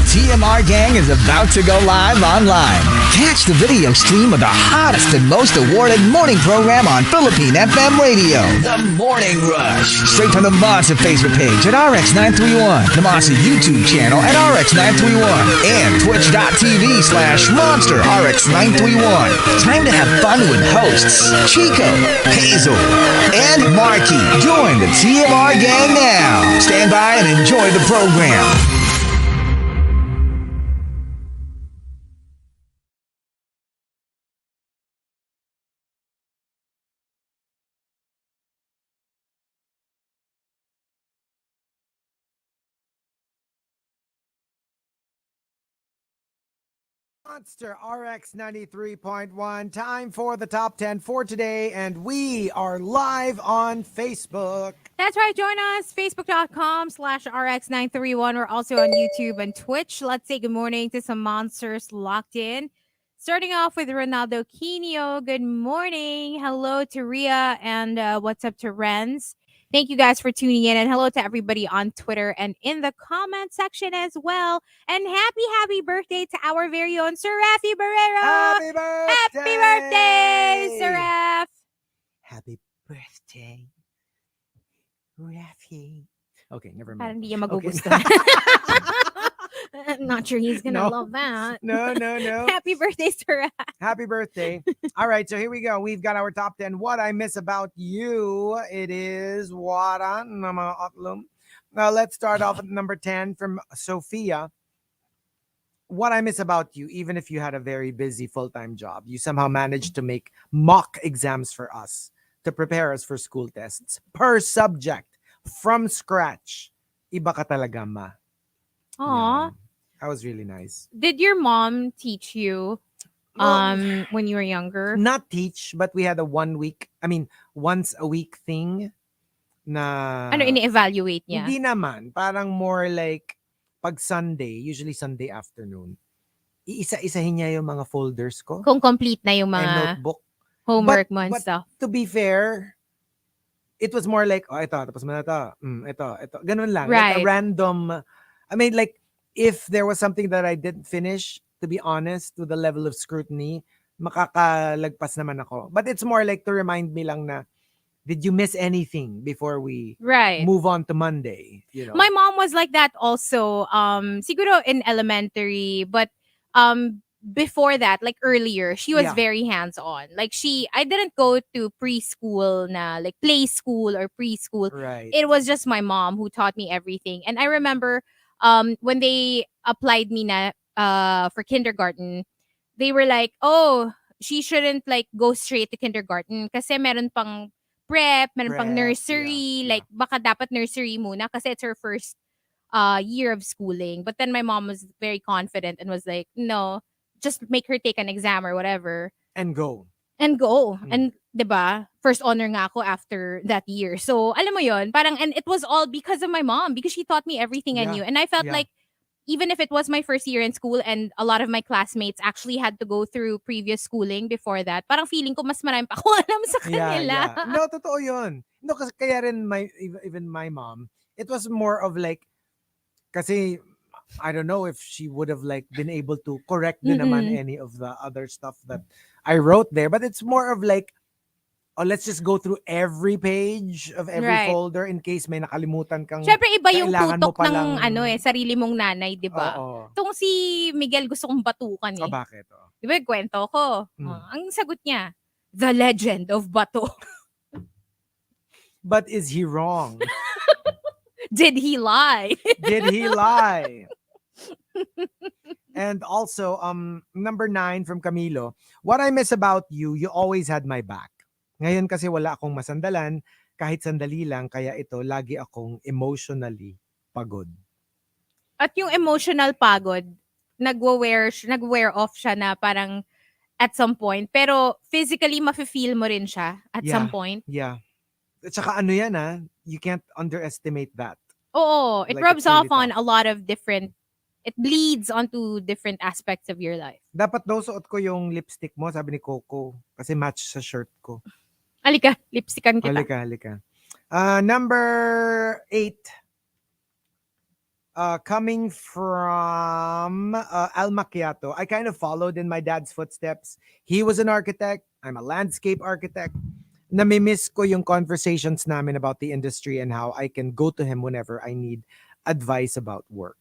The TMR gang is about to go live online. Catch the video stream of the hottest and most awarded morning program on Philippine FM radio. The Morning Rush. Straight from the Monster Facebook page at RX931, the Monster YouTube channel at RX931, and twitch.tv/Monster RX931. Time to have fun with hosts Chico, Hazel, and Markki. Join the TMR gang now. Stand by and enjoy the program. Monster RX93.1. Time for the top 10 for today, and we are live on Facebook. That's right. Join us, facebook.com/RX931. We're also on YouTube and Twitch. Let's say good morning to some monsters locked in. Starting off with Ronaldo Quino. Good morning. Hello to Ria, and what's up to Renz. Thank you guys for tuning in, and hello to everybody on Twitter and in the comment section as well. And happy birthday to our very own Sir Rafi Barrero. Happy birthday! Happy birthday, Sir Raf. Happy birthday, Rafi. Okay, never mind. Parang hindi niya magugustuhan. Not sure he's gonna love that. No. Happy birthday, Sir Raf. Happy birthday. All right, so here we go. We've got our top 10. What I miss about you. It is Waran na mga otlum. Now, let's start off at number 10 from Sophia. What I miss about you, even if you had a very busy full-time job, you somehow managed to make mock exams for us to prepare us for school tests per subject from scratch. Iba ka talaga, ma. Aw. Yeah. That was really nice. Did your mom teach you when you were younger? Not teach, but we had a once a week thing na Ano ini-evaluate niya? Hindi naman, parang more like pag Sunday, usually Sunday afternoon. Iisa-isahin niya yung mga folders ko Kung complete na yung and mga notebook. homework mo and but stuff. To be fair, it was more like, ito, tapos mo na ito. Ito. Ganun lang. Like a Right. random, like, if there was something that I didn't finish, to be honest, to the level of scrutiny, makakalagpas naman ako. But it's more like to remind me lang na, did you miss anything before we Right. move on to Monday? You know? My mom was like that also. Siguro in elementary, but before that, like earlier, she was Yeah. very hands-on. Like I didn't go to preschool na, like play school or preschool. Right. It was just my mom who taught me everything. And I remember when they applied me na for kindergarten, they were like, oh, she shouldn't like go straight to kindergarten kasi meron pang prep, meron pang Prep, nursery. yeah. Like baka dapat nursery muna kasi it's her first year of schooling. But then my mom was very confident and was like, no, just make her take an exam or whatever. And go. And 'di ba? First honor nga ako after that year. So, alam mo 'yon, parang, and it was all because of my mom because she taught me everything I Yeah. knew. And I felt Yeah. like even if it was my first year in school and a lot of my classmates actually had to go through previous schooling before that, parang feeling ko mas marami pa ako alam sa kanila. Yeah. No, totoo yun. No, kasi kaya rin even my mom, it was more of like, kasi I don't know if she would have like been able to correct din naman any of the other stuff that I wrote there. But it's more of like, let's just go through every page of every Right. folder in case may nakalimutan kang Syempre iba yung kailangan mo tutok ng palang- sarili mong nanay, 'di ba? Oo. Itong si Miguel gusto kong batukan eh. Bakit? 'Di ba kwento ko? Ang sagot niya, The Legend of Bato. But is he wrong? Did he lie? Did he lie? And also, number 9 from Camilo, what I miss about you, you always had my back. Ngayon kasi wala akong masandalan, kahit sandali lang, kaya ito, lagi akong emotionally pagod. At yung emotional pagod, nag-wear off siya na parang at some point. Pero physically, mafe-feel mo rin siya at some point. Yeah. At saka ano yan you can't underestimate that. Oo, it Like, rubs it's really off on tough. a lot of different, it bleeds onto different aspects of your life. Dapat daw suot ko yung lipstick mo, sabi ni Coco, kasi match sa shirt ko. Halika, lipstickan kita. Halika. Number 8. Coming from Al Macchiato, I kind of followed in my dad's footsteps. He was an architect. I'm a landscape architect. Namimiss ko yung conversations namin about the industry and how I can go to him whenever I need advice about work.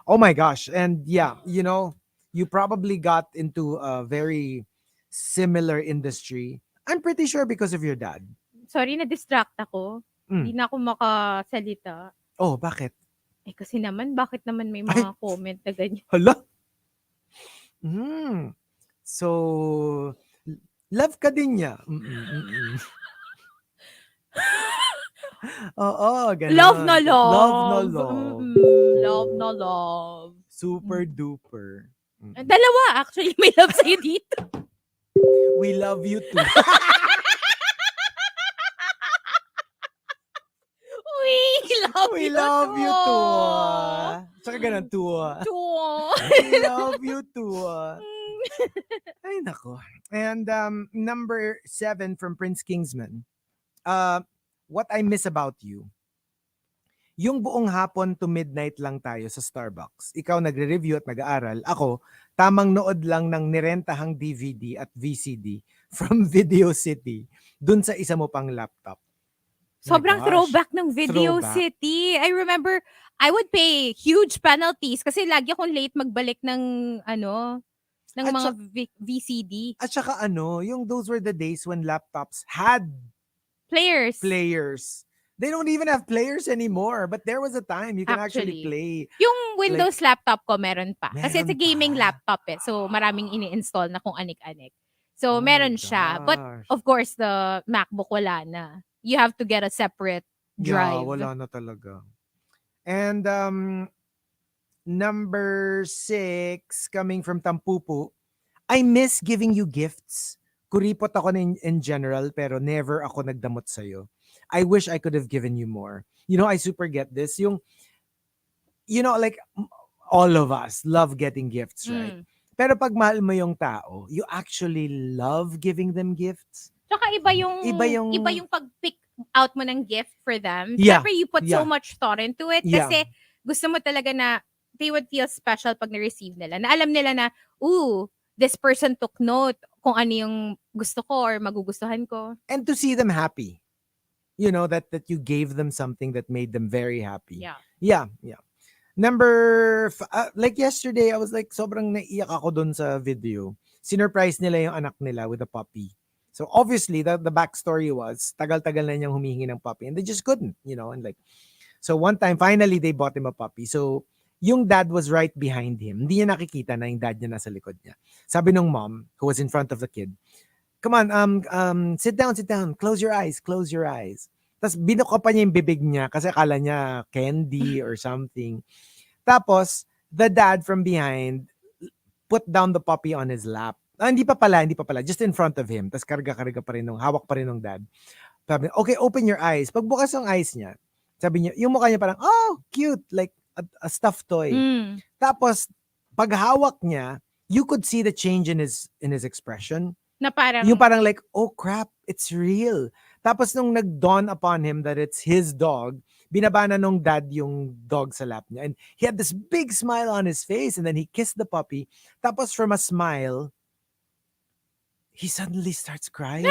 Oh my gosh. And yeah, you probably got into a very similar industry. I'm pretty sure because of your dad. Sorry, na-distract ako. Hindi Mm. na ako makasalita. Oh, bakit? Kasi naman, bakit naman may Ay, mga comment na ganyan? hala. Mm. So, love ka din niya. Oo, Love na ganon. Love na love. love. Love na love. Super duper. Dalawa, actually, may love sa'yo dito. We love you too. We We love you too. Tsaka ganun, too. We love you too. Ay, nako. And number 7 from Prince Kingsman. What I miss about you. Yung buong hapon to midnight lang tayo sa Starbucks. Ikaw nagre-review at nag-aaral. Ako, tamang nood lang ng nirentahang DVD at VCD from Video City dun sa isa mo pang laptop. Sobrang gosh. throwback ng Video Throwback. City. I remember, I would pay huge penalties kasi lagi akong late magbalik ng ng At mga VCD. At saka yung those were the days when laptops had players. They don't even have players anymore, but there was a time you can actually play. Yung Windows laptop ko meron pa. Kasi it's a Meron gaming pa. laptop So maraming ini-install na kung anik-anik. So Oh my meron siya. But gosh. of course, the MacBook wala na. You have to get a separate drive. Yeah, wala na talaga. And number 6, coming from Tampupu, I miss giving you gifts. Kuripot ako in general, pero never ako nagdamot sa'yo. I wish I could have given you more. I super get this. Like, all of us love getting gifts, right? Pero pag mahal mo yung tao, you actually love giving them gifts. Tsaka iba yung pag-pick out mo ng gift for them. Yeah. Siyempre, you put so much thought into it. Yeah. Kasi gusto mo talaga na they would feel special pag na-receive nila. Na alam nila na, this person took note kung ano yung gusto ko or magugustuhan ko. And to see them happy. That you gave them something that made them very happy. Yeah. Number, like yesterday, I was like, sobrang naiyak ako dun sa video. Sinurprise nila yung anak nila with a puppy. So obviously, the backstory was, tagal-tagal na niyang humihingi ng puppy. And they just couldn't, and like, so one time, finally, they bought him a puppy. So, yung dad was right behind him. Hindi niya nakikita na yung dad niya nasa likod niya. Sabi nung mom, who was in front of the kid, come on, sit down, close your eyes. Tapos binuka pa niya yung bibig niya kasi akala niya candy or something. Tapos, the dad from behind put down the puppy on his lap. Hindi pa pala, just in front of him. Tapos karga pa rin hawak pa rin ng dad. Sabi niya, okay, open your eyes. Pagbukas ng eyes niya, sabi niya, yung mukha niya parang, oh, cute, like a stuffed toy. Tapos, pag hawak niya, you could see the change in his expression. Na parang, yung parang like, oh crap, it's real. Tapos nung nag-dawn upon him that it's his dog, binaba na nung dad yung dog sa lap niya. And he had this big smile on his face and then he kissed the puppy. Tapos from a smile, he suddenly starts crying.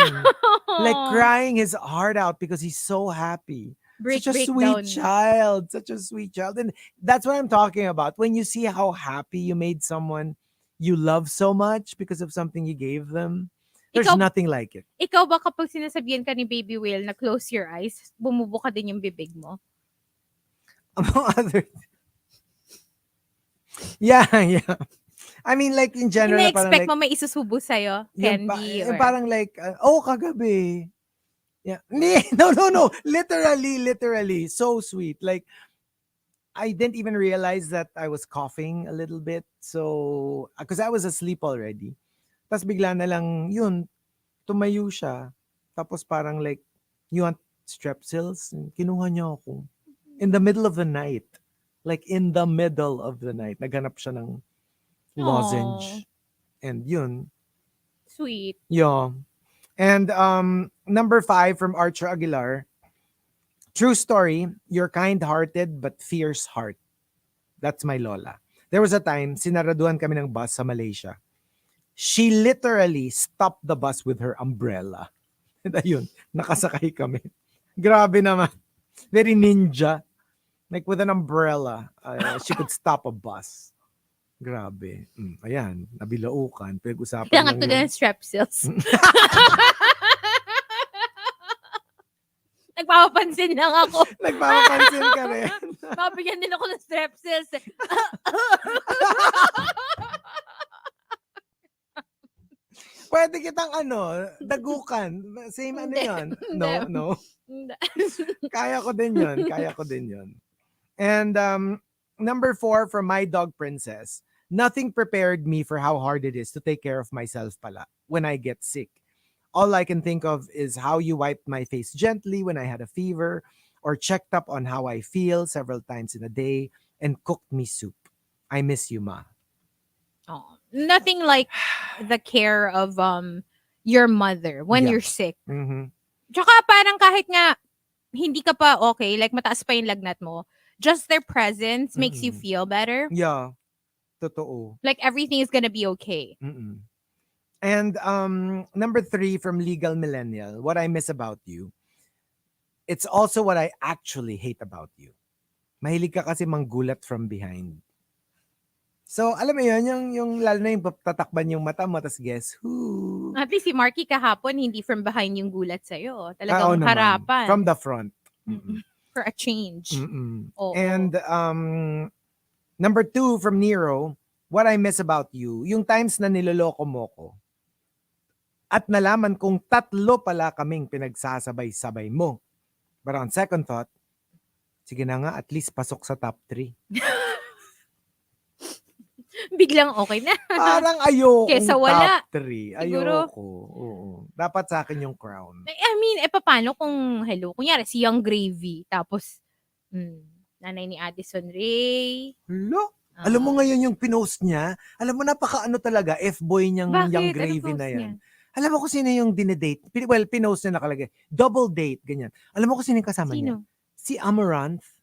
Like crying his heart out because he's so happy. Such a sweet child. And that's what I'm talking about. When you see how happy you made someone you love so much because of something you gave them, there's nothing like it. Ikaw ba kapag sinasabihan ka ni Baby Will na close your eyes, bumubuka din yung bibig mo? Among other Yeah. I mean, like in general, Ina-expect parang mo may isusubo sa'yo? Candy? yung parang like, kagabi. Yeah. No. Literally. So sweet. Like, I didn't even realize that I was coughing a little bit. So, because I was asleep already. Tapos bigla na lang, tumayo siya. Tapos parang like, you want strepsils? Kinuha niya ako. In the middle of the night. Like, in the middle of the night. Naghanap siya ng lozenge. And yun. Sweet. Yeah. And number 5 from Archer Aguilar. True story, you're kind-hearted but fierce heart. That's my lola. There was a time, sinaraduhan kami ng bus sa Malaysia. She literally stopped the bus with her umbrella. And ayun, nakasakay kami. Grabe naman. Very ninja. Like with an umbrella, she could stop a bus. Grabe. Ayan, nabilaukan. Pag-usapan Kailangan lang to yung... ng strepsils. Nagpapapansin lang ako. Nagpapapansin ka rin. Mabigyan din ako ng strepsils. Pwede kitang dagukan. Same ano Hindi. yun? Hindi. No. Kaya ko din yun. And number 4 from My Dog Princess. Nothing prepared me for how hard it is to take care of myself pala when I get sick. All I can think of is how you wiped my face gently when I had a fever or checked up on how I feel several times in a day and cooked me soup. I miss you, Ma. Oh, nothing like the care of your mother when Yeah. you're sick. Mm-hmm. Tsaka parang kahit nga hindi ka pa okay, like mataas pa yung lagnat mo, just their presence makes you feel better. Yeah. Totoo. Like everything is gonna be okay. Mm-mm. And number 3 from Legal Millennial, what I miss about you. It's also what I actually hate about you. Mahilig ka kasi manggulat from behind. So, alam mo yun, yung lalo na yung tatakban yung mata mo, tas guess who? At least si Markki kahapon, hindi from behind yung gulat sa'yo. Oo Talagang naman. harapan. From the front. For a change. Oo. And number 2 from Nero, what I miss about you, yung times na niloloko mo ko at nalaman kong 3 pala kaming pinagsasabay-sabay mo. But on second thought, sige na nga, at least pasok sa top 3. Biglang okay na. Parang ayoko Kesa wala. top 3. Siguro. Ayoko. Oo. Dapat sa akin yung crown. I mean, paano kung, hello, kunyari, si Young Gravy, tapos, nanay ni Addison Ray. Hello? Alam mo ngayon yung pinost niya, alam mo napaka-ano talaga, F-boy niyang Bakit? Young Ano Gravy post na yan. niya? Alam mo kung sino yung dinedate? Well, pinost niya nakalagay. Double date, ganyan. Alam mo kung sino yung kasama niya? Sino? Si Amaranth.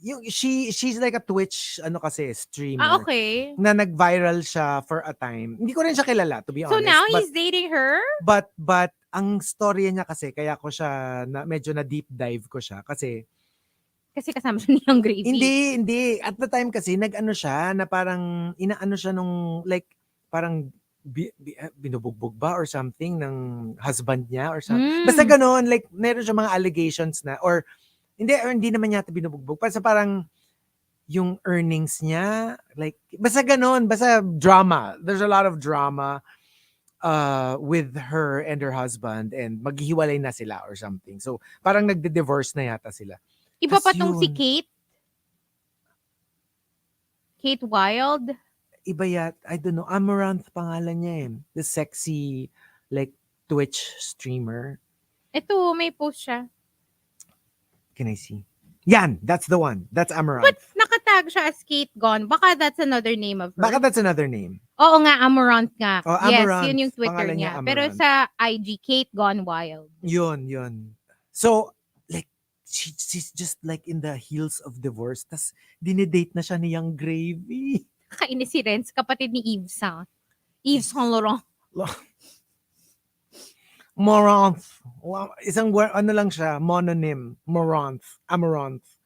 Yung, she's like a Twitch, streamer. Okay. Na nag-viral siya for a time. Hindi ko rin siya kilala, to be honest. So now he's dating her? But, ang storya niya kasi, kaya ko siya, medyo na deep dive ko siya. Kasi kasama siya ni Young Gravy. Hindi. At the time kasi, nag-ano siya, na parang, inaano siya nung, like, parang, binubugbog ba or something ng husband niya or something. Basta gano'n, like, meron siya mga allegations na, or hindi naman yata binubugbog. Parang, yung earnings niya, like, basta gano'n, basta drama. There's a lot of drama with her and her husband and maghihiwalay na sila or something. So, parang nagde-divorce na yata sila. Iba pa Tas tong si yun. Kate? Kate Wild? Iba I don't know, Amaranth pangalan niya eh. The sexy, like, Twitch streamer. Ito, may post siya. Can I see? Yan, that's the one. That's Amaranth. But nakatag siya as Kate Gone. Baka that's another name of her. Baka that's another name. Oo nga, Amaranth nga. Oh, yes, Amaranth. yun yung Twitter Pangalan niya, niya. Pero Amaranth. sa IG, Kate Gone Wild. Yun. So, like, she's just like in the heels of divorce. Tas, dinedate na siya ni Young Gravy. Kainis si Renz, kapatid ni Yves Saint Laurent. Amaranth. Isang word, ano lang siya, mononym. Amaranth.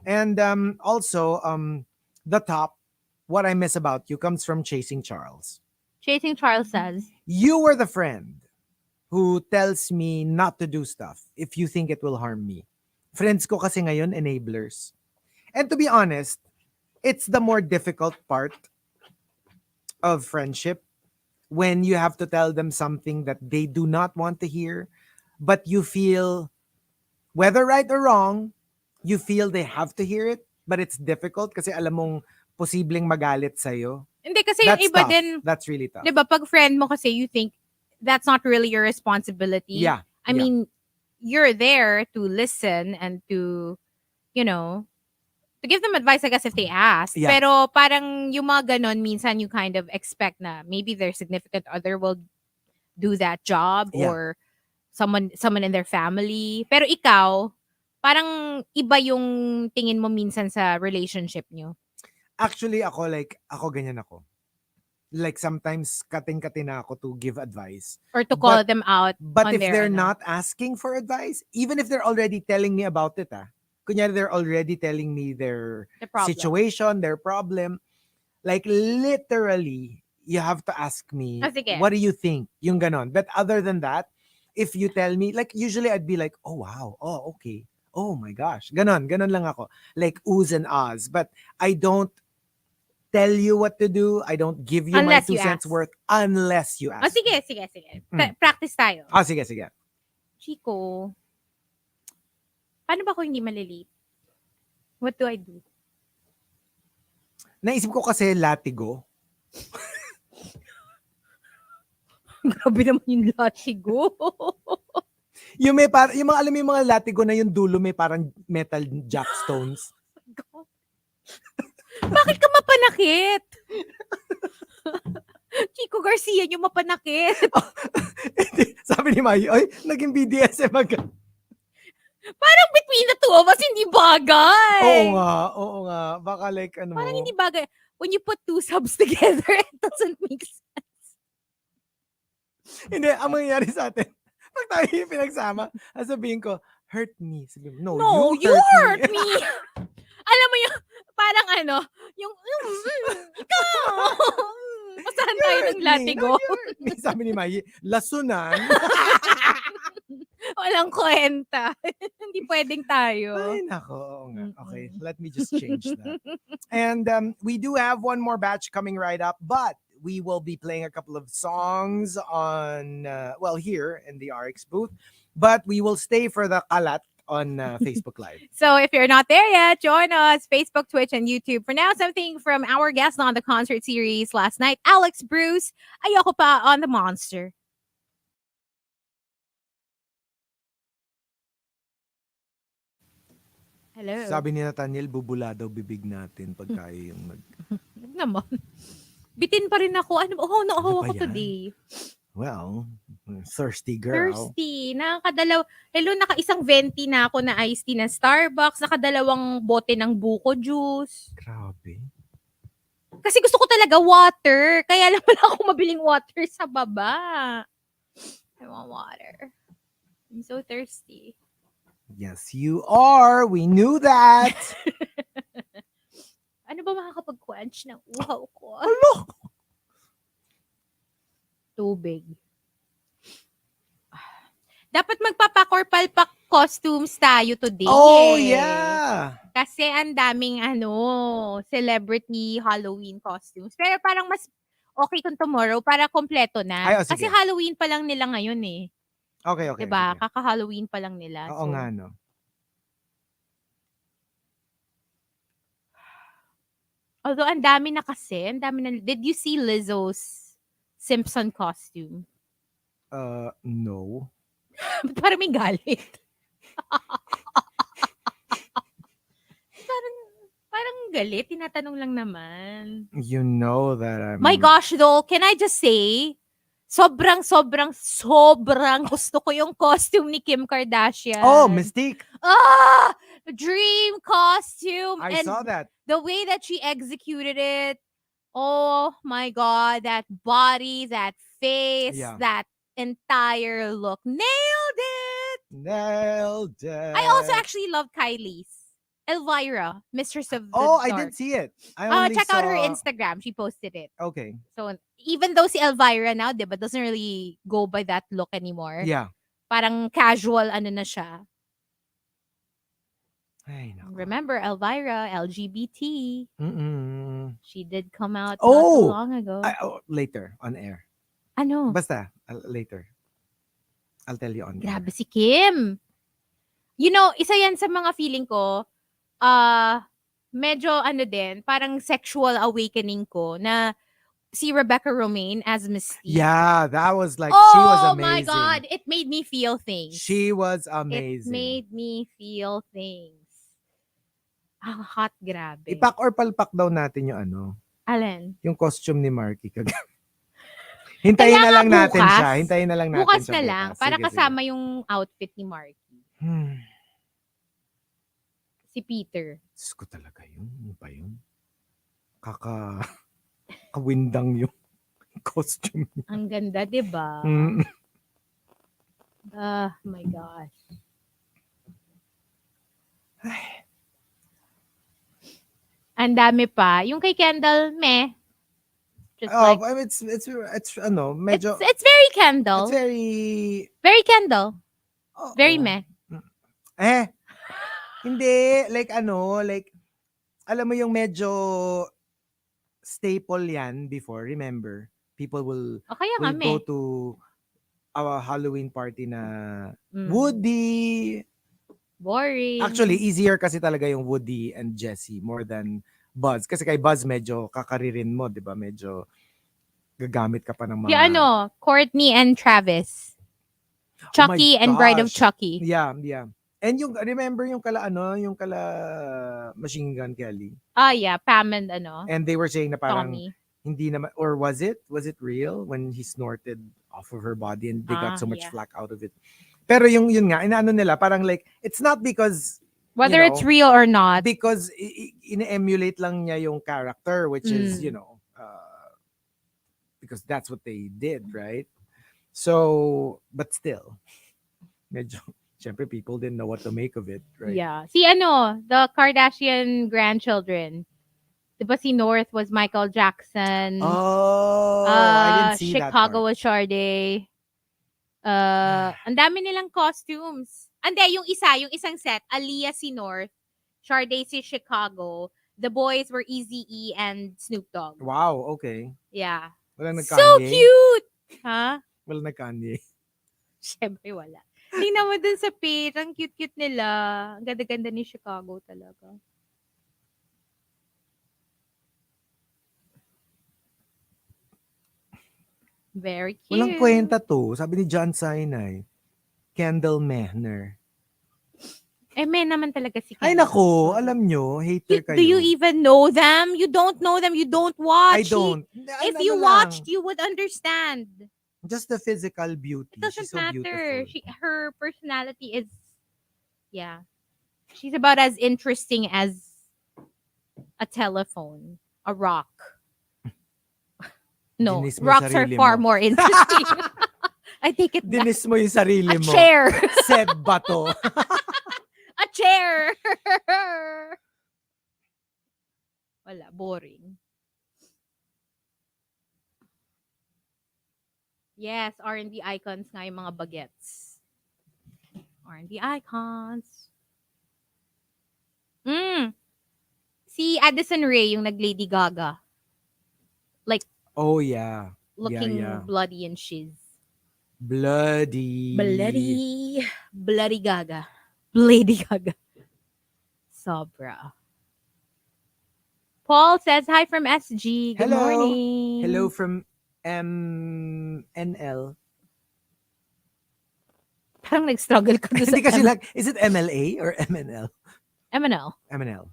And also, the top, what I miss about you comes from Chasing Charles. Chasing Charles says, You were the friend who tells me not to do stuff if you think it will harm me. Friends ko kasi ngayon, enablers. And to be honest, it's the more difficult part of friendship when you have to tell them something that they do not want to hear, but you feel, whether right or wrong, you feel they have to hear it, but it's difficult kasi alam mong posibleng magalit sa'yo. hindi kasi yung That's iba tough. din, That's really tough. di ba, pag friend mo kasi you think that's not really your responsibility. Yeah. I mean, you're there to listen and to, to give them advice, I guess, if they ask. Yeah. Pero parang yung mga ganon, minsan you kind of expect na maybe their significant other will do that job Yeah. or someone in their family. Pero ikaw, Parang iba yung tingin mo minsan sa relationship nyo. Actually, ako ganyan ako. Like sometimes kating-kati na ako to give advice. Or to call them out But on if their, they're not asking for advice, even if they're already telling me about it, kunyari they're already telling me their the problem. situation, their problem, like literally, you have to ask me, Sige. what do you think? Yung ganon. But other than that, if you tell me, like usually I'd be like, oh wow, oh okay, oh my gosh, ganon lang ako. Like oohs and ahs. But I don't tell you what to do. I don't give you Unless my 2 you cents ask. worth unless you ask. Sige. Practice tayo. Sige. Chico, paano ba ako hindi malilate? What do I do? Naisip ko kasi latigo. Grabe naman yung latigo. yung mga alam mo yung mga latigo na yung dulo may parang metal jackstones. Bakit ka mapanakit? Chico Garcia yung mapanakit. Sabi ni Mayu, ay, naging BDSM agad. Parang between the two of us, hindi bagay. Oo nga. Baka like ano. Parang hindi bagay. When you put two subs together, it doesn't make sense. Hindi, ang mangyayari sa atin, pag tayo yung pinagsama, sabihin ko, hurt me. Sabihin mo, No, you hurt me. Alam mo yung, parang yung ikaw. Basahan tayo ng latigo. Sabi ni Mayi, lasunan. Walang kwenta. Hindi pwedeng tayo. Ay, nako. Oo nga. Okay, let me just change that. And we do have one more batch coming right up, but we will be playing a couple of songs on, here in the RX booth, but we will stay for the kalat on Facebook Live. So if you're not there yet, join us, Facebook, Twitch, and YouTube. For now, something from our guest on the concert series last night, Alex Bruce, Ayoko Pa on the Monster. Hello. Sabi ni Nathaniel, bubula daw bibig natin pagka yung naman. Bitin pa rin ako. Ako today. Well, thirsty girl. Thirsty. Naka-isang venti na ako na iced tea ng Starbucks. Nakadalawang bote ng buko juice. Grabe. Kasi gusto ko talaga water. Kaya lang wala akong mabiling water sa baba. I want water. I'm so thirsty. Yes, you are. We knew that. Ano ba makakapag-quench ng uhaw ko? Hello. Tubig. Dapat magpapak or palpak costumes tayo today. Oh, yeah. Kasi ang daming celebrity Halloween costumes. Pero parang mas okay kung tomorrow para kompleto na. Ay, Kasi Halloween pa lang nila ngayon eh. Okay. Diba? Sige. Kaka-Halloween pa lang nila. Oo nga, no. Although, ang dami na. Did you see Lizzo's Simpson costume? No. Parang may galit. parang galit. Tinatanong lang naman. You know that I'm... My gosh, though, can I just say, sobrang gusto ko yung costume ni Kim Kardashian. Oh, Mystique. Dream costume. I saw that. The way that she executed it, oh my God, that body, that face, that entire look. Nailed it! I also actually love Kylie's. Elvira, Mistress of the Dark. I didn't see it. I only check saw... out her Instagram. She posted it. Okay. So, even though si Elvira now, diba, doesn't really go by that look anymore. Yeah. Parang casual, na siya. Ay, no. Remember, Elvira, LGBT. She did come out not too long ago. Later, on air. Ano? Basta, later. I'll tell you on air. Grabe si Kim. You know, isa yan sa mga feeling ko, medyo din, parang sexual awakening ko na si Rebecca Romaine as Mystique. Yeah, that was like, she was amazing. Oh my God, it made me feel things. She was amazing. It made me feel things. Ang hot, grabe. Ipak or palpak daw natin yung Alin? yung costume ni Markki kagabi. Hintayin na lang natin siya. Hintayin na lang natin bukas siya. Na lang. Para kasama yung outfit ni Markki. Si Peter. Diyos ko talaga yun. Ano ba yun? Kawindang yung costume niya. Ang ganda, di ba? Mm. My gosh. Ang dami pa. Yung kay Kendall, meh. Just like, I mean, it's medyo, it's very Kendall. it's very, Very Kendall. oo. Very meh. Hindi, like, alam mo yung medyo staple yan before, remember? People will O kaya nga, go meh. to our Halloween party na Mm. Woody. Boring. Actually, easier kasi talaga yung Woody and Jessie more than Buzz. Kasi kay Buzz, medyo kakaririn mo, di ba? Medyo gagamit ka pa ng mga... Yung Courtney and Travis. Chucky and Bride of Chucky. Yeah. And remember yung kala Machine Gun Kelly? Yeah, Pam and And they were saying na parang Tommy. hindi naman, or was it real when he snorted off of her body and they got so much Yeah. flack out of it? Pero yun nga, inaano nila, parang like, it's not because, Whether it's real or not. because ine-emulate lang niya yung character, which is, because that's what they did, right? So, but still, medyo, syempre, people didn't know what to make of it, right? Yeah. Si the Kardashian grandchildren. Diba si North was Michael Jackson. Oh, I didn't see Chicago that was Sade. Ang dami nilang costumes. Yung isang set, Aaliyah si North, Sade si Chicago. The boys were Eazy-E and Snoop Dogg. Wow, okay. Yeah. Walang So nag-Kanye? cute! Ha? Walang nag-Kanye. Siyempre wala. Tingnan mo dun sa page. Ang cute-cute nila. Ang ganda-ganda ni Chicago talaga. Very cute. Walang kwenta to. Sabi ni John Sinai. Kendall Mehner. May naman talaga si Kendall. Ay nako, alam nyo, hater kayo. Do you even know them? You don't know them. You don't watch. I don't. If you watched, you would understand. Just the physical beauty. It doesn't She's so matter. beautiful. Her personality is, yeah. She's about as interesting as a telephone, a rock. No, Dinis mo rocks are sarili far mo. more interesting. I take it back. Dinis mo yung sarili A mo. chair. Seb bato. A chair. Wala, boring. Yes, R&B icons nga yung mga bagets. R&B icons. Si Addison Rae yung nag-Lady Gaga. Like, Oh yeah. looking Yeah. bloody and shiz. Bloody Gaga. Lady Gaga. Sobra. Paul says hi from SG. Good Hello. morning. Hello from MNL. Parang nag-struggle ka doon sa Hindi kasi like, is it MLA or MNL? MNL. MNL.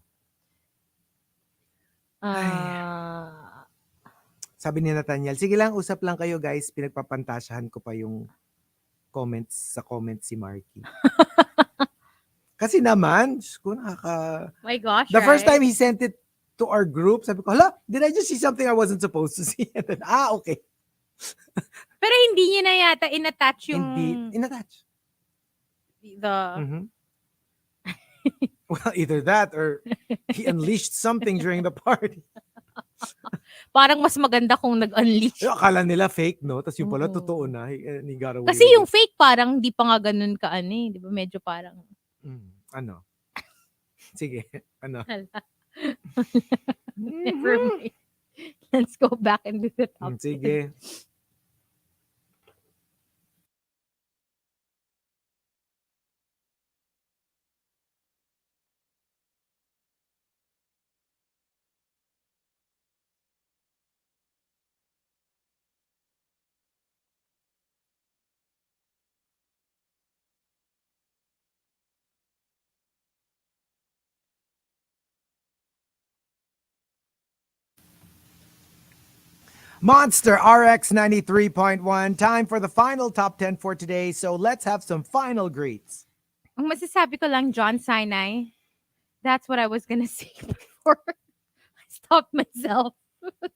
Sabi ni Nathaniel, sige lang, usap lang kayo guys. Pinagpapantasyahan ko pa yung comments si Markki. Kasi naman, Diyos ko, My gosh, the first right? time he sent it to our group, sabi ko, hala, did I just see something I wasn't supposed to see? And then, okay. Pero hindi niya na yata in-attach yung... Hindi, in-attach. The... Mhm. Well, either that or he unleashed something during the party. Parang mas maganda kung nag-unleash. Akala nila fake, no? Tapos yung pala, Oo. totoo na. He got away Kasi with yung it. fake parang di pa nga ganun ka di ba? Medyo parang... Ano? Sige, ano? Never mind. Let's go back and do the top 10. Sige. Monster RX93.1. Time for the final top 10 for today. So let's have some final greets. Ang masasabi ko lang, John Sinai, That's what I was gonna say before I stopped myself.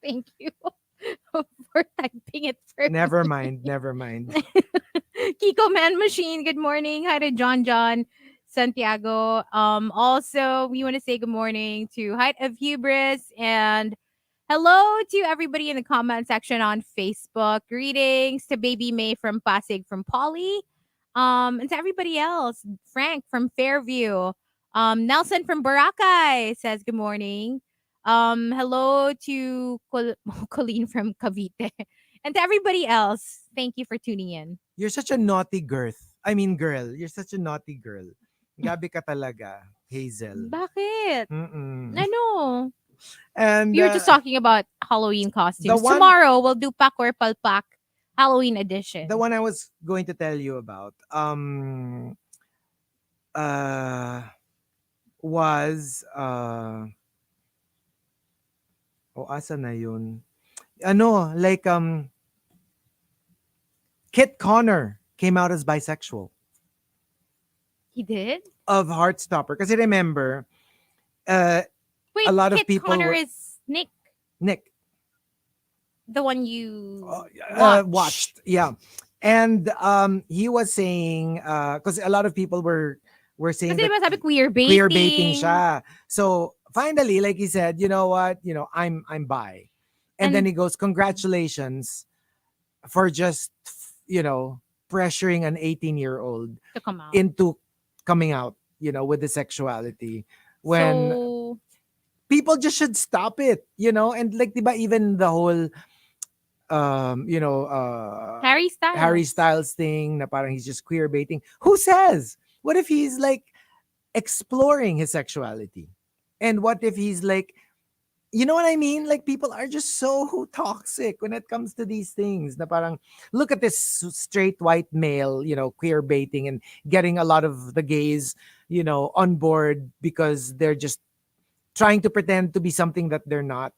Thank you for typing it for Never me. mind. Never mind. Kiko Man Machine, good morning. Hi to John Santiago. Also, we want to say good morning to Height of Hubris and hello to everybody in the comment section on Facebook. Greetings to Baby May from Pasig from Polly. And to everybody else, Frank from Fairview. Nelson from Boracay says good morning. Hello to Colleen from Cavite. And to everybody else, thank you for tuning in. You're such a naughty girl. You're such a naughty girl. Gabi ka talaga, Hazel. Bakit? Mm-mm. Ano? And We were just talking about Halloween the costumes. one Tomorrow, we'll do Pak or Palpak Halloween the edition. one I was going to tell you about uh was asa na yun? Ano, like Kit Connor came out as bisexual He did? of Heartstopper. Because remember, uh, Wait, a lot of Kit people Connor were is Nick, Nick the one you watched, yeah, and he was saying because a lot of people were saying Kasi that diba sabi queer queer baiting baiting. siya. So finally, like he said, you know what, I'm bi, and then And he goes, congratulations for just pressuring an 18-year-old to come out. into coming out, with the sexuality, when So, people just should stop it, and like diba, even the whole Harry Harry Styles. Styles thing na parang he's just queer baiting. Who says? What if he's like exploring his sexuality? And what if he's like, you know what I mean? Like, people are just so toxic when it comes to these things. Na parang, look at this straight white male, queer baiting and getting a lot of the gays, on board because they're just trying to pretend to be something that they're not.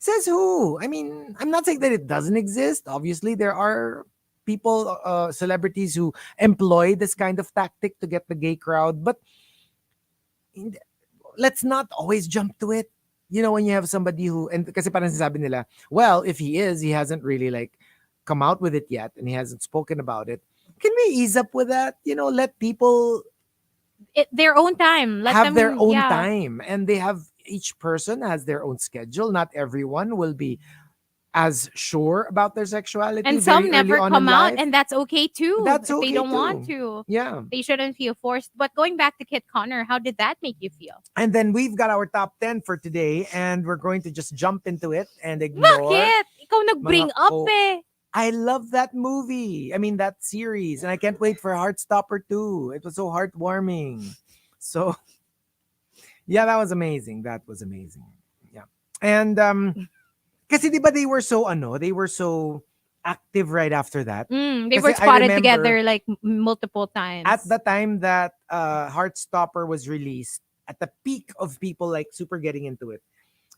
Says who? I mean, I'm not saying that it doesn't exist. Obviously, there are people, celebrities who employ this kind of tactic to get the gay crowd, but let's not always jump to it. When you have somebody who, and kasi parang sinasabi nila, well, if he hasn't really like come out with it yet and he hasn't spoken about it, can we ease up with that? Let people Their own time. Let have them, their own yeah. time, and each person has their own schedule. Not everyone will be as sure about their sexuality And very some early never on in come out, life. and that's okay too. That's If they okay don't want too. to, Yeah. they shouldn't feel forced. But going back to Kit Connor, how did that make you feel? And then we've got our top 10 for today, and we're going to just jump into it and ignore. Bakit? Ikaw nag-bring mga up po- eh. I love that movie. I mean, that series. And I can't wait for Heartstopper 2. It was so heartwarming. So, yeah, that was amazing. That was amazing. Yeah. And, kasi diba they were so active right after that. They Kasi were I spotted remember together like multiple times. at the time that Heartstopper was released, at the peak of people like super getting into it,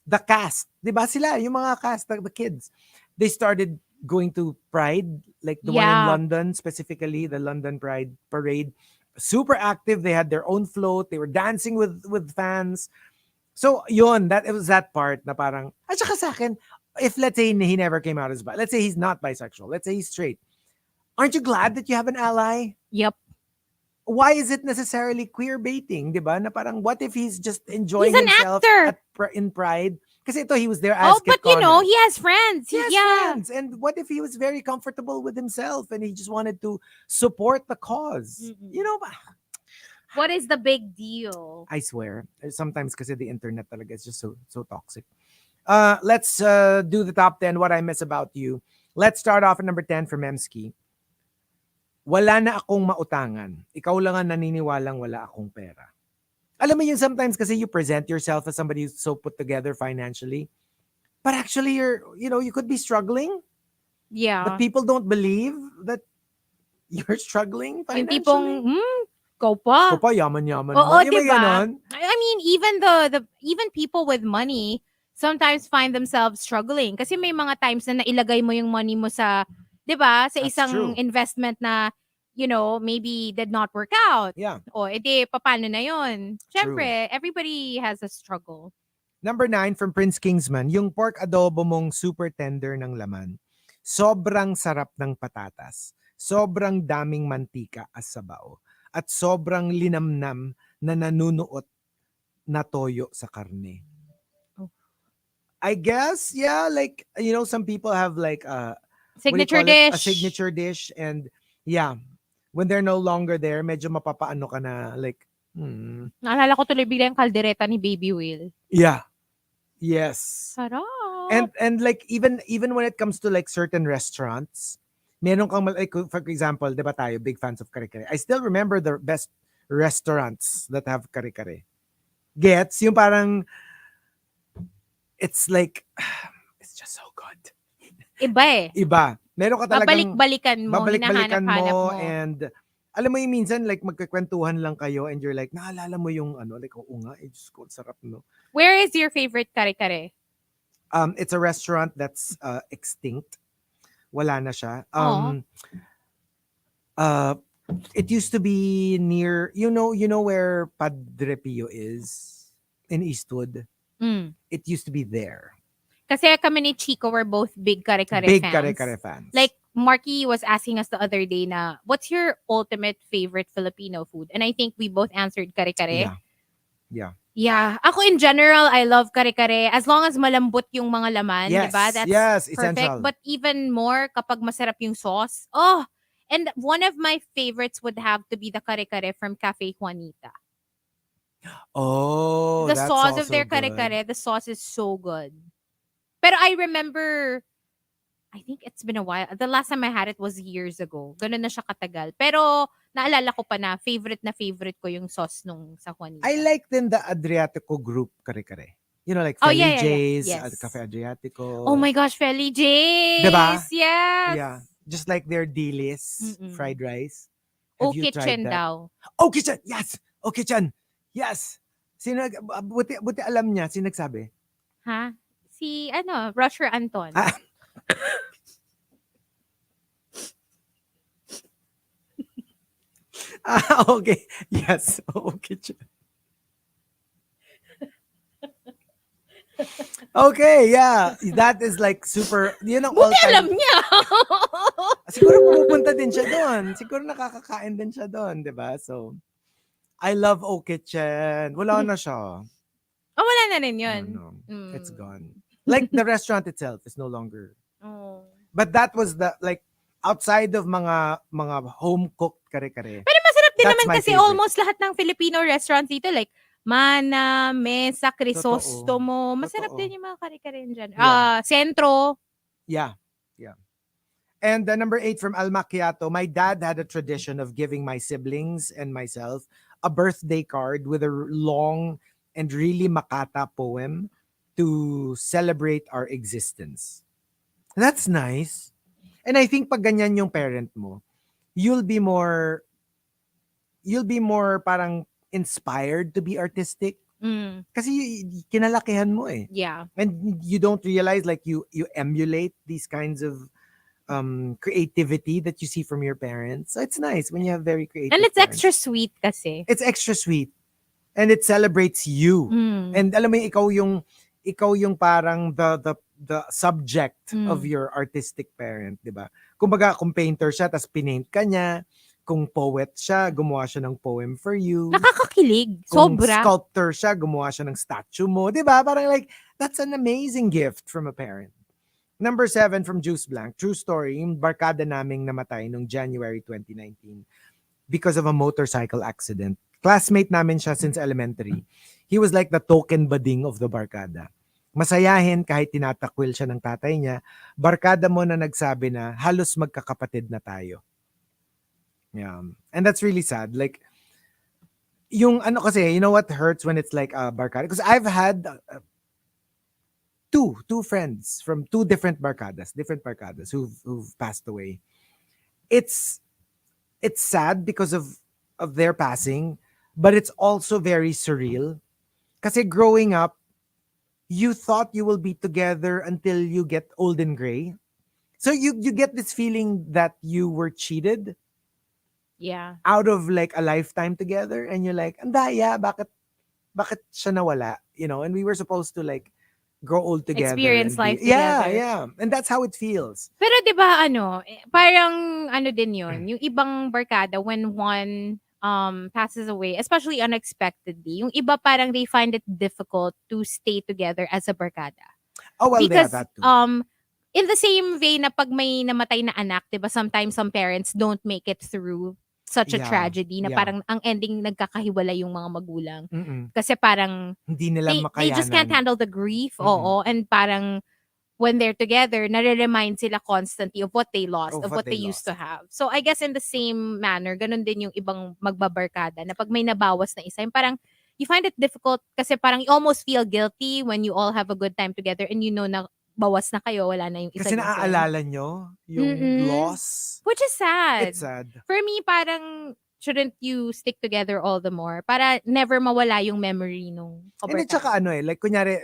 the cast, di ba sila, yung mga cast, the kids, they started going to Pride, like the one in Yeah. London, specifically the London Pride Parade. Super active. They had their own float. They were dancing with fans. So, yun, it was that part na parang, at saka sa akin, if let's say he never came out as bi, let's say he's not bisexual, let's say he's straight, aren't you glad that you have an ally? Yep. Why is it necessarily queer baiting, di ba? Na parang, what if he's just enjoying He's an himself actor. in Pride? Kasi ito, he was there as Oh, Kit but you know, Connor. he has friends. He has Yeah. friends. And what if he was very comfortable with himself and he just wanted to support the cause? Mm-mm. You know, What is the big deal? I swear, sometimes kasi the internet talaga is just so toxic. Let's do the top 10, what I miss about you. Let's start off at number 10 from Memski. Wala na akong mautangan. Ikaw lang ang naniniwalang wala akong pera. Alam mo yun, sometimes kasi you present yourself as somebody who's so put together financially, but actually you could be struggling, Yeah. but people don't believe that you're struggling Yung financially. tipong, go pa. Ko pa, yaman-yaman Oo, mo. Yung may diba? ganon. I mean, even people with money sometimes find themselves struggling kasi may mga times na nailagay mo yung money mo sa, 'di ba, sa That's isang true. investment na maybe did not work out. Yeah, O, edi, paano na yun? true. Siyempre, everybody has a struggle. Number 9 from Prince Kingsman, yung pork adobo mong super tender ng laman. Sobrang sarap ng patatas. Sobrang daming mantika as sabaw. At sobrang linamnam na nanunuot na toyo sa karne. Oh. I guess, yeah, like, some people have like what do you Signature call it? A dish. signature dish. And yeah, when they're no longer there, medyo mapapaano ka na like, Naalala ko tuloy bigla yung kaldereta ni Baby Whale. yeah, yes. Sarap. And like even when it comes to like certain restaurants, meron kang like for example, 'di ba tayo big fans of kare-kare. I still remember the best restaurants that have kare-kare. Gets yung parang it's like it's just so good. Iba eh. Iba. Meron ka talagang Babalik-balikan mo, babalik-balikan hinahanap-hanap mo mo. and alam mo yung minsan like magkakwentuhan lang kayo and you're like naalala mo yung like oo nga, Diyos ko, sarap no. Where is your favorite kare-kare? It's a restaurant that's extinct. Wala na siya. Aw. It used to be near, you know where Padre Pio is in Eastwood. Mm. It used to be there. Kasi kami ni Chico were both big kare-kare Big fans. kare-kare fans. Like, Markki was asking us the other day na, what's your ultimate favorite Filipino food? And I think we both answered kare-kare. Yeah. Yeah. Ako in general, I love kare-kare. As long as malambot yung mga laman, Yes. diba? That's Yes, perfect. essential. But even more kapag masarap yung sauce. Oh! And one of my favorites would have to be the kare-kare from Cafe Juanita. Oh, The that's sauce also of their good. kare-kare, the sauce is so good. Pero I remember, I think it's been a while. The last time I had it was years ago. Ganun na siya katagal. Pero naalala ko pa na favorite ko yung sauce nung sa Juanita. I like din the Adriatico group kare-kare. Like Oh, Feli yeah. J's, Yes. Cafe Adriatico. Oh my gosh, Feli J's! Diba? Yes! Yeah. Just like their dilis, Mm-mm. fried rice. Have you tried Kitchen that? daw. Oh, kitchen! Yes! Oh, kitchen! Yes! Buti alam niya, sino nagsabi? Ha? Si, Roger Anton. Ah. Okay. Yes. Oh, kitchen. Okay, yeah. That is like super, all Buti alam time. niya! Siguro pumupunta din siya doon. Siguro nakakakain din siya doon, di ba? So, I love O Kitchen. Wala na siya. Oh, wala na rin yun. No. It's Mm. gone. Like the restaurant itself is no longer. Oh. But that was the, like, outside of mga home-cooked kare-kare. Pero masarap din That's naman my kasi favorite. almost lahat ng Filipino restaurants dito, like, Mana, Mesa, Crisostomo. Masarap Totoo. din yung mga kare-kare dyan. Yeah. Sentro. Yeah. And number 8 from Al Macchiato, my dad had a tradition of giving my siblings and myself a birthday card with a long and really makata poem to celebrate our existence. That's nice. And I think pag ganyan yung parent mo, you'll be more parang inspired to be artistic. Mm. Kasi kinalakihan mo eh. Yeah. And you don't realize like you emulate these kinds of creativity that you see from your parents. So it's nice when you have very creative And it's parents. extra sweet kasi. It's extra sweet. And it celebrates you. Mm. And alam mo ikaw yung parang the subject of your artistic parent, 'di ba? Kumbaga kung painter siya tas pinaint ka niya, kung poet siya, gumawa siya ng poem for you. Nakakakilig. Kung Sobra. sculptor siya, gumawa siya ng statue mo. Diba? Parang like, that's an amazing gift from a parent. Number 7 from Juice Blank. True story, yung barkada naming namatay noong January 2019 because of a motorcycle accident. Classmate namin siya since elementary. He was like the token bading of the barkada. Masayahin kahit tinatakwil siya ng tatay niya. Barkada mo na nagsabi na halos magkakapatid na tayo. Yeah. And that's really sad. Like, yung kasi, you know what hurts when it's like a barkada? Because I've had two friends from two different barkadas who've passed away. It's sad because of their passing, but it's also very surreal. Kasi growing up, you thought you will be together until you get old and gray. So you get this feeling that you were cheated. Yeah. out of like a lifetime together, and you're like, ang daya, bakit siya nawala? And we were supposed to like grow old together Experience and be, life yeah, together. yeah. And that's how it feels. Pero 'di ba parang ano din 'yun, yung ibang barkada when one passes away, especially unexpectedly, yung iba parang they find it difficult to stay together as a barkada. Oh, well, yeah, Because that too. in the same vein na pag may namatay na anak, 'di ba, sometimes some parents don't make it through such a Yeah, tragedy na yeah. parang ang ending nagkakahiwalay yung mga magulang. Mm-mm. Kasi parang Hindi nila they just can't makayanan. handle the grief, Mm-mm. oo, and parang when they're together, nare-remind sila constantly of what they lost, Of of what what they they used to lost. have. So I guess in the same manner, ganun din yung ibang magbabarkada na pag may nabawas na isa, yung parang you find it difficult kasi parang you almost feel guilty when you all have a good time together and you know na bawas na kayo, wala na yung isa Kasi niyong friend. naaalala nyo yung Mm-mm. loss. Which is sad. It's sad. For me, parang shouldn't you stick together all the more para never mawala yung memory nung And then tsaka kabarkada. like kunyari,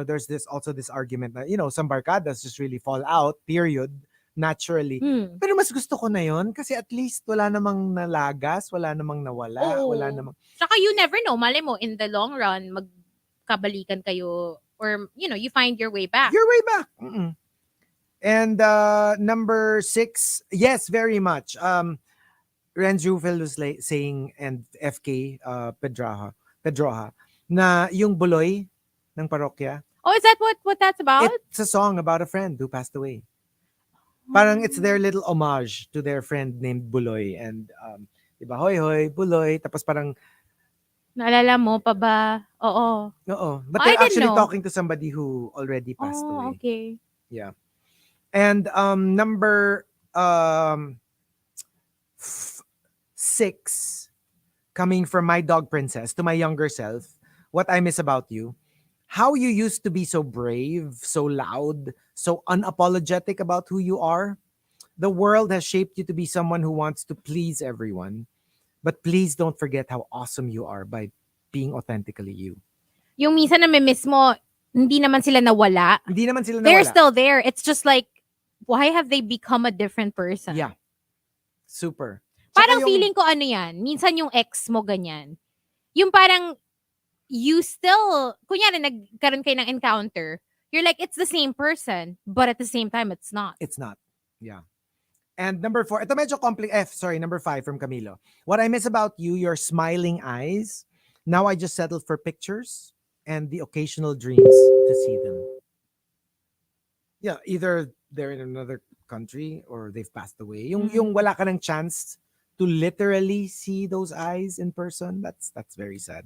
there's this argument na, some barkadas just really fall out, period, naturally. Mm. Pero mas gusto ko na yon kasi at least wala namang nalagas, wala namang nawala, wala Oo. namang... Tsaka you never know, malay mo, in the long run, magkabalikan kayo or, you find your way back. Your way back. Mm-mm. And number 6, yes, very much. Renz Rufel was saying, and FK Pedroha, na yung buloy ng parokya, Oh, is that what that's about? it's a song about a friend who passed away. Parang it's their little homage to their friend named Buloy. And, diba, hoy, hoy, Buloy. Tapos parang, Naalala mo pa ba? Oo. oo. But I they're didn't actually know. talking to somebody who already passed Oh, away. okay. Yeah. And number 6, coming from my dog princess to my younger self, what I miss about you, how you used to be so brave, so loud, so unapologetic about who you are. The world has shaped you to be someone who wants to please everyone. But please don't forget how awesome you are by being authentically you. Yung minsan na miss mo, hindi naman sila nawala. Hindi naman sila They're nawala. still there. It's just like, why have they become a different person? Yeah. Super. Parang feeling ko ano yan, minsan yung ex mo ganyan. Yung parang, you still, kunyari nagkaroon kayo ng encounter, you're like, it's the same person, but at the same time, it's not. It's not. Yeah. And number 4, ito medyo number 5 from Camilo. What I miss about you, your smiling eyes. Now I just settle for pictures and the occasional dreams to see them. Yeah, either they're in another country or they've passed away. Yung wala ka ng chance to literally see those eyes in person, that's very sad.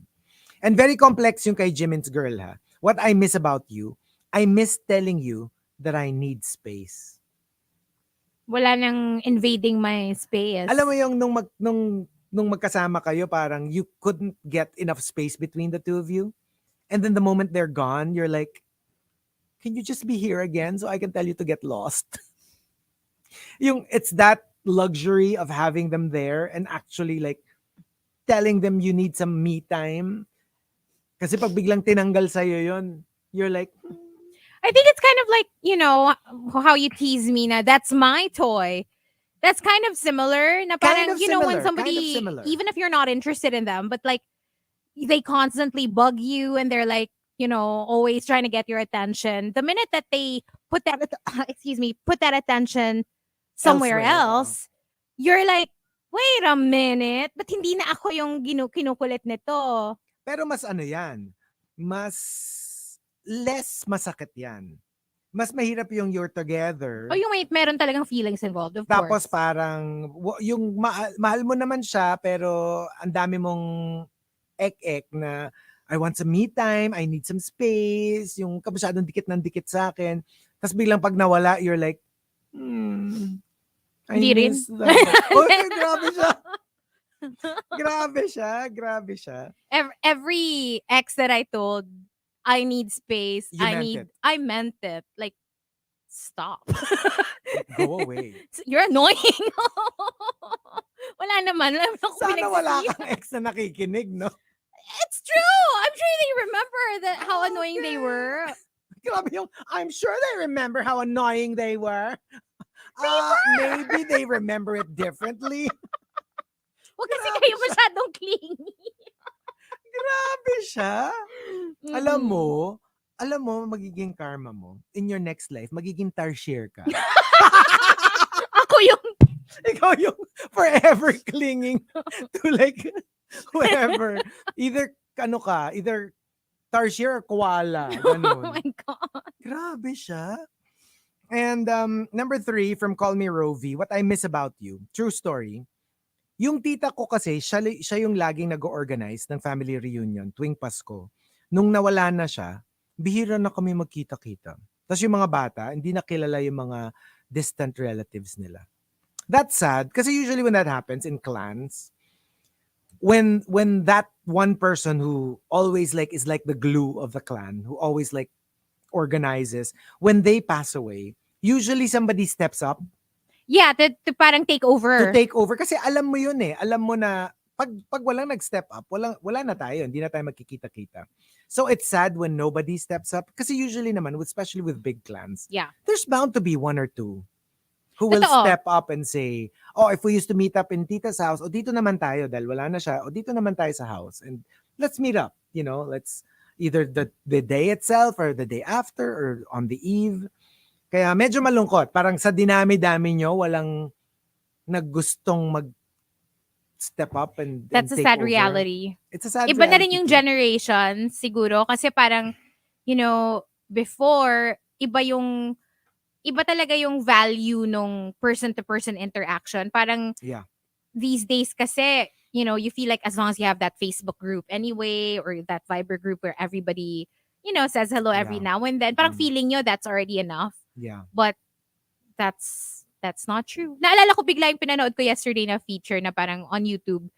And very complex yung kay Jimin's girl, ha. What I miss about you, I miss telling you that I need space. Wala nang invading my space. Alam mo yung nung magkasama kayo, parang you couldn't get enough space between the two of you. And then the moment they're gone, you're like, can you just be here again so I can tell you to get lost? It's that luxury of having them there and actually like telling them you need some me time. Kasi pag biglang tinanggal sa'yo yun, you're like, I think it's kind of like, how you tease me na, that's my toy. That's kind of similar. Na parang, Kind of when similar, somebody, kind of similar. even if you're not interested in them, but like, they constantly bug you and they're like, always trying to get your attention. The minute that they put that, put that attention somewhere Elsewhere, else, you're like, wait a minute, but hindi na ako yung kinukulit nito. Pero mas ano yan, mas less masakit yan. Mas mahirap yung you're together. O yung meron talagang feelings involved, of Tapos course. parang, yung mahal mo naman siya, pero ang dami mong ek-ek na, I want some me time, I need some space, yung masyadong dikit ng dikit sa akin. Tapos biglang pag nawala, you're like, I Hindi rin. miss that. Oh, grabe siya. Grabe siya. Every ex that I told, I need space. I meant it. Like, stop. Go away. You're annoying. Wala naman. Sana wala kang ex na nakikinig, no? It's true. I'm sure they remember how annoying they were. Grabe yung, I'm sure they remember how annoying they were. Maybe they remember it differently. Huwag kasi Grabe kayo siya. masyadong clingy. Grabe siya. Alam mo, Mm. magiging karma mo in your next life, magiging tarsier ka. Ako yung Ikaw yung forever clinging to like whoever. Either tarsier or koala. oh Ganun. my God. Grabe siya. And number 3 from Call Me Rovi, what I miss about you. True story. Yung tita ko kasi, siya yung laging nag-organize ng family reunion tuwing Pasko. Nung nawala na siya, bihira na kami magkita-kita. Tapos yung mga bata, hindi na kilala yung mga distant relatives nila. That's sad kasi usually when that happens in clans, when that one person who always like is like the glue of the clan, who always like organizes, when they pass away, usually somebody steps up Yeah, to parang take to over. take over kasi alam mo yun eh. Alam mo na pag walang nag-step up, wala na tayo, hindi na tayo magkikita-kita. So it's sad when nobody steps up kasi usually naman, especially with big clans, Yeah. there's bound to be one or two who will Totoo. step up and say, oh, if we used to meet up in Tita's house, o dito naman tayo dahil wala na siya, o dito naman tayo sa house and let's meet up, let's either the day itself or the day after or on the eve. Kaya medyo malungkot, parang sa dinami-dami nyo, walang naggustong mag-step up and That's a take sad over. reality. It's a sad Iba na rin reality yung too. generation, siguro. Kasi parang, before, iba talaga yung value nung person-to-person interaction. Parang, Yeah. these days kasi, you feel like as long as you have that Facebook group anyway, or that Viber group where everybody, says hello every Yeah. now and then, parang feeling nyo that's already enough. Yeah. But, that's not true. Naalala ko bigla yung pinanood ko yesterday na feature na parang on YouTube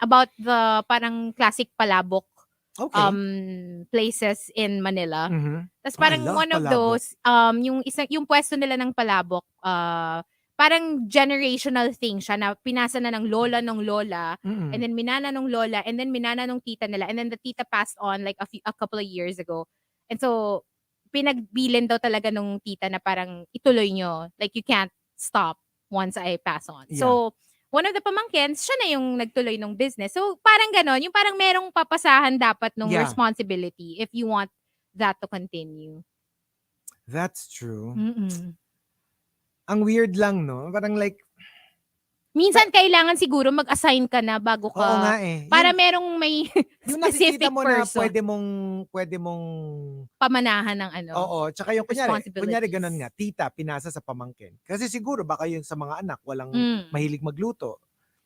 about the parang classic palabok Okay. places in Manila. Mhm. Tapos Oh, I parang love one of palabok. those yung pwesto nila ng palabok parang generational thing siya na pinasa na ng lola Mm-mm. and then minana nung lola and then minana nung tita nila and then the tita passed on like a couple of years ago. And so pinagbilin daw talaga nung tita na parang ituloy nyo. Like, you can't stop once I pass on. Yeah. So, one of the pamangkins, siya na yung nagtuloy ng business. So, parang ganon. Yung parang merong papasahan dapat nung Yeah. responsibility if you want that to continue. That's true. Mm-mm. Ang weird lang, no? Parang like, Minsan, kailangan siguro mag-assign ka na bago ka. oo nga eh. Para merong may Yung specific nakikita mo na person. pwede mong Pamanahan ng oo, tsaka yung kunyari responsibilities. ganun nga, tita, pinasa sa pamangkin. Kasi siguro baka yung sa mga anak, walang Mm. mahilig magluto.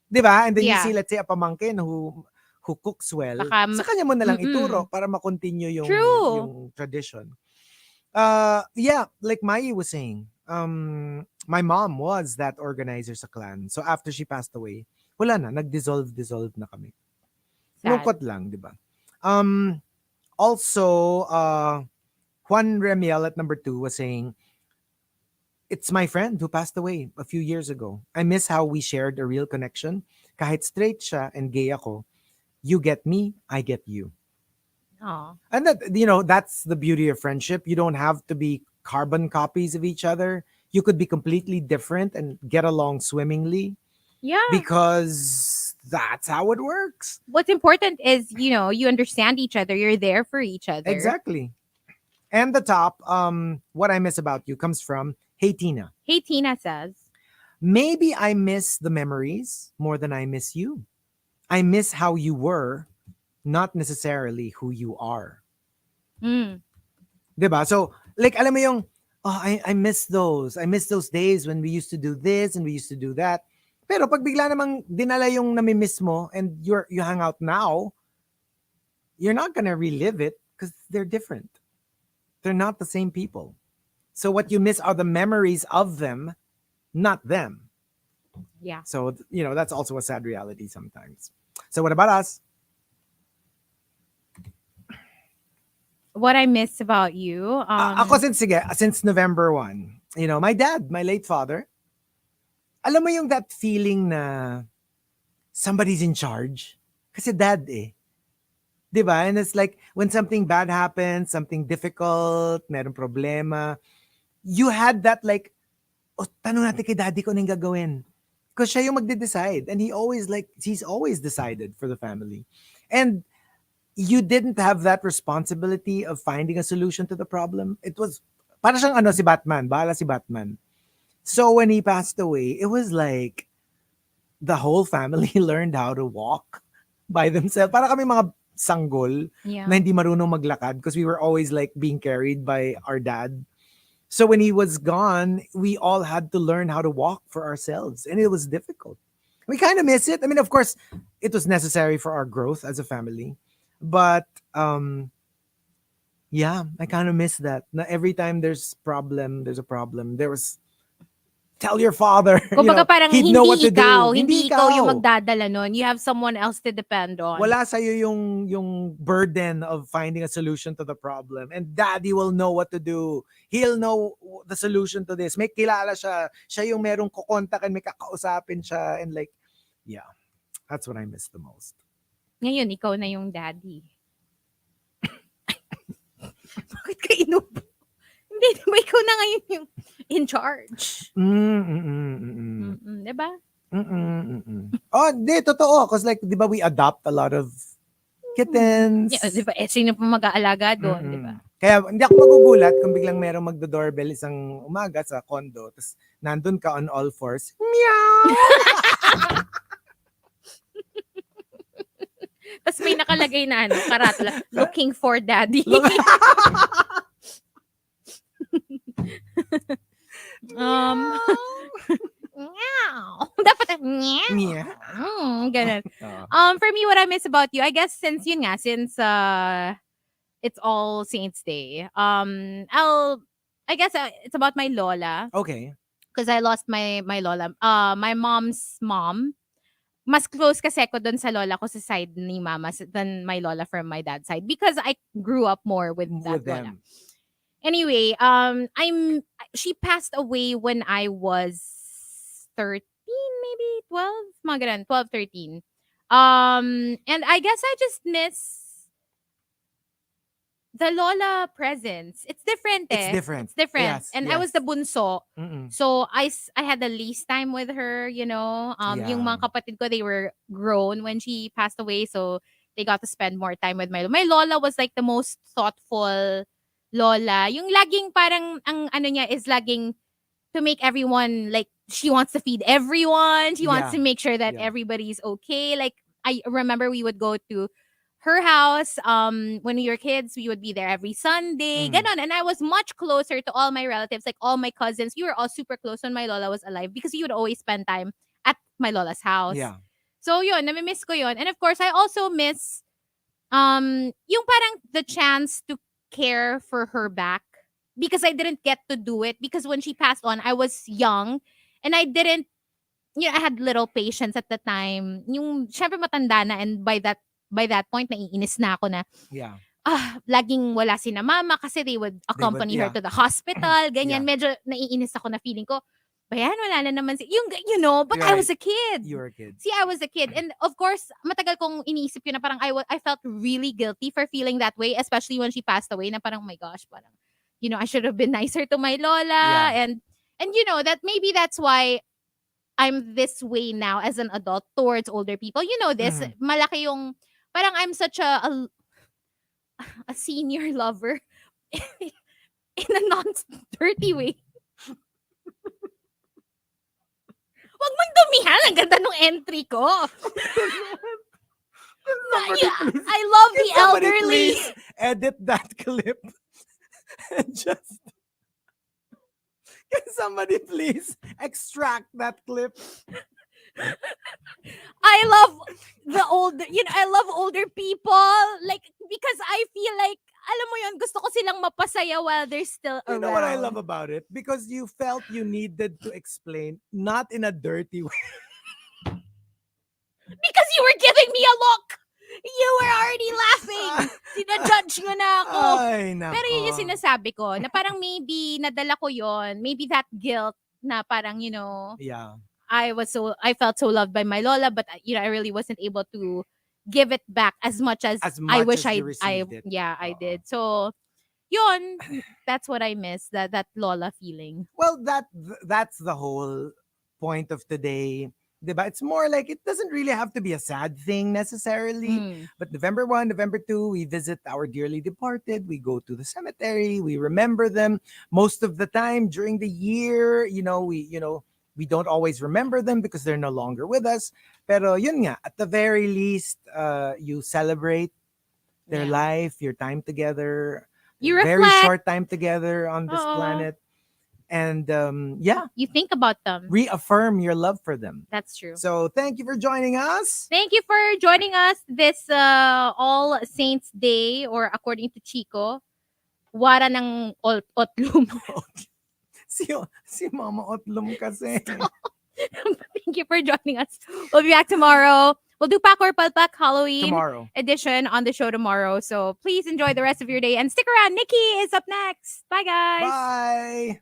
Di ba? And then you Yeah. see, let's say, a pamangkin who cooks well, Baka sa kanya mo na lang Mm-mm. ituro para makontinue yung True. tradition. Yeah, like Mai was saying, my mom was that organizer sa clan. So after she passed away, wala na, nag-dissolve na kami. Sad. Lungkot lang, di ba? Also, Juan Remiel at number 2 was saying, it's my friend who passed away a few years ago. I miss how we shared a real connection. Kahit straight siya and gay ako, you get me, I get you. Aw. And that, that's the beauty of friendship. You don't have to be carbon copies of each other. You could be completely different and get along swimmingly Yeah. because that's how it works. What's important is, you understand each other. You're there for each other. Exactly. And the top, what I miss about you comes from Hey Tina. Hey, Tina says. Maybe I miss the memories more than I miss you. I miss how you were, not necessarily who you are. Mm. Diba? So, like, alam mo yung, I miss those. I miss those days when we used to do this and we used to do that. Pero pag bigla namang dinala yung namimiss mo and you hang out now, you're not gonna relive it because they're different. They're not the same people. So what you miss are the memories of them, not them. Yeah. So, that's also a sad reality sometimes. So what about us? What I miss about you. Ako since November 1, my dad, my late father, alam mo yung that feeling na somebody's in charge? Kasi dad eh. Diba? And it's like, when something bad happens, something difficult, merong problema, you had that like, tanong natin kay daddy ko anong gagawin. Because siya yung magde-decide. And he's always decided for the family. And you didn't have that responsibility of finding a solution to the problem. It was, para siyang si Batman, bahala si Batman. So when he passed away, it was like, the whole family learned how to walk by themselves. Para kami mga sanggol Yeah. na hindi marunong maglakad because we were always like being carried by our dad. So when he was gone, we all had to learn how to walk for ourselves, and it was difficult. We kind of miss it. I mean, of course, it was necessary for our growth as a family, but yeah, I kind of miss that. Na every time there's a problem. There was tell your father. Kumbaga parang He'd know what to do. hindi ikaw yung magdadala nun. You have someone else to depend on. Wala sa'yo yung burden of finding a solution to the problem. And daddy will know what to do. He'll know the solution to this. May kilala siya. Siya yung merong kukontakin, may kakausapin siya. And like, yeah, that's what I miss the most. Ngayon, ikaw na yung daddy. Bakit ka inubo? Hindi, diba ikaw na ngayon yung in charge. Diba? Oh, di, totoo. Because like, di ba we adopt a lot of kittens. Yeah, diba? Sino pa mag-aalaga doon, diba? Kaya hindi ako magugulat kung biglang merong magdo-doorbell isang umaga sa condo, tapos nandun ka on all fours. Meow! Tapos may nakalagay na karatula, looking for daddy. Meow. Dapat meow. Ganun. For me, what I miss about you, I guess since it's All Saints Day, I guess it's about my lola. Okay. Because I lost my lola. My mom's mom. Mas close kasi ako dun sa lola ko sa side ni mama than my lola from my dad's side because I grew up more with that lola. Them. Anyway, she passed away when I was 13, maybe 12, mga ganun, 12, 13. And I guess I just miss the lola presence. It's different. It's different. It's different. Yes, And yes. I was the bunso. So I had the least time with her, Yung mga kapatid ko, they were grown when she passed away. So they got to spend more time with my lola. My lola was like the most thoughtful lola. Yung laging parang, ang ano niya is laging to make everyone, like, she wants to feed everyone. She wants to make sure that everybody's okay. Like, I remember we would go to her house, when we were kids, we would be there every Sunday. Ganon. And I was much closer to all my relatives, like all my cousins. We were all super close when my lola was alive because we would always spend time at my lola's house. Yeah. So yun, namimiss ko yun. And of course, I also miss yung parang the chance to care for her back because I didn't get to do it because when she passed on, I was young and I didn't, I had little patience at the time. Yung syempre matanda na, and by that point, naiinis na ako na, laging wala si na mama kasi they would accompany her to the hospital, ganyan. Medyo naiinis ako na feeling ko, bayan, wala na naman but I was a kid. You were a kid. See, I was a kid. And of course, matagal kong iniisip yun na parang I felt really guilty for feeling that way, especially when she passed away, na parang, oh my gosh, parang, I should have been nicer to my lola. And that maybe that's why I'm this way now as an adult towards older people. This, malaki yung, parang I'm such a senior lover in a non-dirty way. Wag mong dumihan. Ang ganda nung entry ko. I love the elderly. Please edit that clip. And just... Can somebody please extract that clip? I love the older, I love older people. Like, because I feel like, alam mo yun, gusto ko silang mapasaya while they're still around. You know what I love about it? Because you felt you needed to explain, not in a dirty way. Because you were giving me a look. You were already laughing. Sinajudge mo na ako. Ay, nako. Pero yun yung sinasabi ko, na parang maybe nadala ko yon, maybe that guilt na parang, Yeah. I felt so loved by my lola, but I really wasn't able to give it back as much as I wish I it. Yeah, I did. So yun, that's what I miss, that lola feeling. Well, that's the whole point of today. Diba? It's more like it doesn't really have to be a sad thing necessarily. Mm. But November 1, November 2, we visit our dearly departed. We go to the cemetery. We remember them. Most of the time during the year, we don't always remember them because they're no longer with us. Pero yun nga, at the very least, you celebrate their Yeah. life, your time together, You very reflect. short time together on this Oo. planet. And You think about them. reaffirm your love for them. That's true. So thank you for joining us. Thank you for joining us this All Saints Day, or according to Chico, wara ng otlum. Si Mama Otlum kasi. Thank you for joining us. We'll be back tomorrow. We'll do Pack or Palpak Halloween Tomorrow. edition on the show tomorrow. So please enjoy the rest of your day and stick around. Nikki is up next. Bye, guys. Bye.